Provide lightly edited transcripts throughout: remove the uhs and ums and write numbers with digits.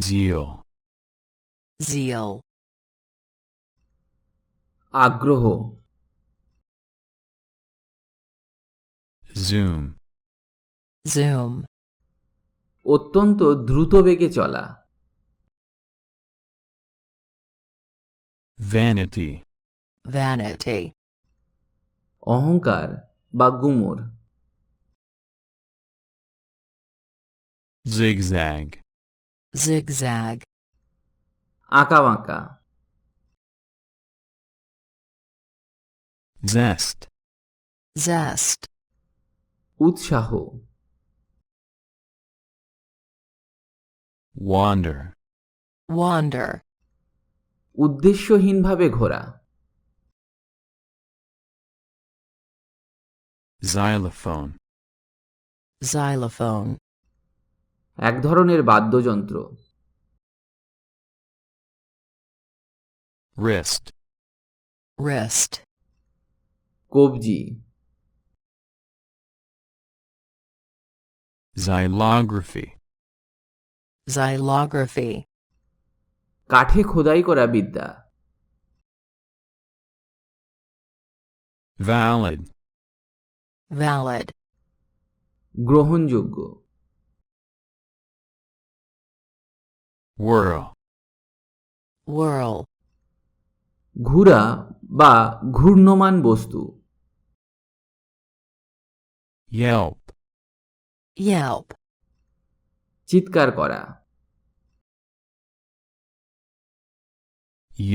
zeal, zeal, আগ্রহ, zoom, zoom, অত্যন্ত দ্রুত বেগে চলা, vanity, vanity, অহংকার বা গুমর, zigzag, zigzag, আঁকাবাঁকা, zest, zest, উৎসাহ, wander, wander, উদ্দেশ্যহীনভাবে ঘোরা, xylophone, xylophone, এক ধরনের বাদ্যযন্ত্র, wrist, wrist, কবজি, xylography, xylography, কাঠে খোদাই করা বিদ্যা, valid, valid, গ্রহণযোগ্য, whirl, whirl, ঘুরা বা ঘূর্ণমান বস্তু, yelp, yelp, চিৎকার করা,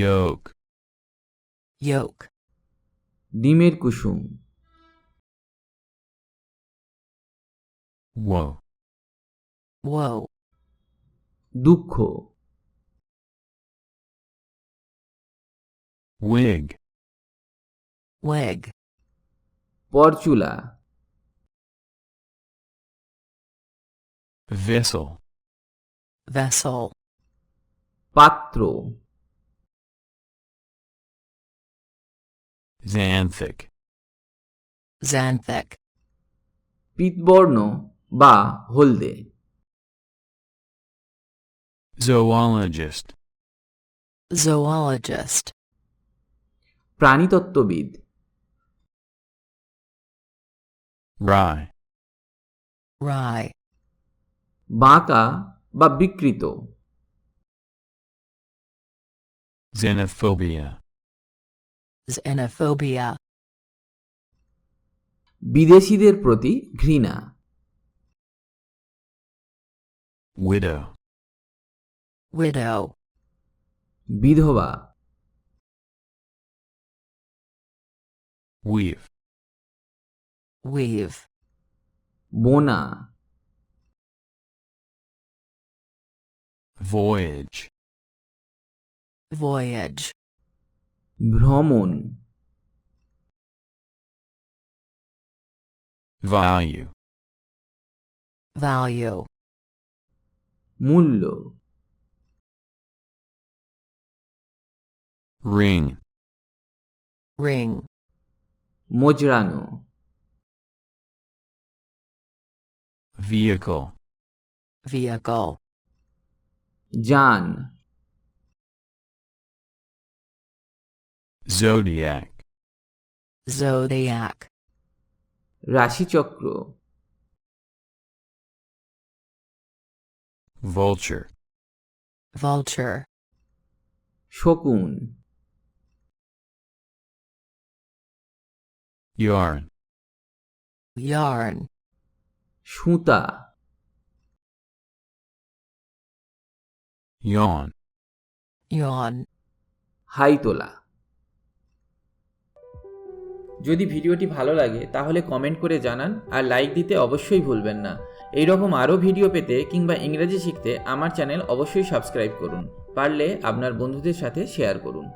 yoke, yoke, ডিমের কুসুম, woe, woe, দুঃখ, wig, wig, পরচুলা, vessel, vessel, পাত্র, xanthic, xanthic, পীতবর্ণ বা হলদে, zoologist, zoologist, প্রাণীতত্ত্ববিদ, rye, rye, বাঁকা বা বিকৃত, xenophobia, xenophobia, বিদেশিদের প্রতি ঘৃণা, widow, widow, বিধবা, weave, weave, বোনা, voyage, voyage, ভ্রমণ, value, value, মূল্য, ring, ring, মোজড়ানো, vehicle, vehicle, যান, zodiac, zodiac, রাশিচক্র, vulture, vulture, শকুন, yarn, yarn, সুতা, yawn, yawn. হাইতোলা। যদি ভিডিওটি ভালো লাগে তাহলে কমেন্ট করে জানান আর লাইক দিতে অবশ্যই ভুলবেন না। এই রকম আরও ভিডিও পেতে কিংবা ইংরেজি শিখতে আমার চ্যানেল অবশ্যই সাবস্ক্রাইব করুন, পারলে আপনার বন্ধুদের সাথে শেয়ার করুন।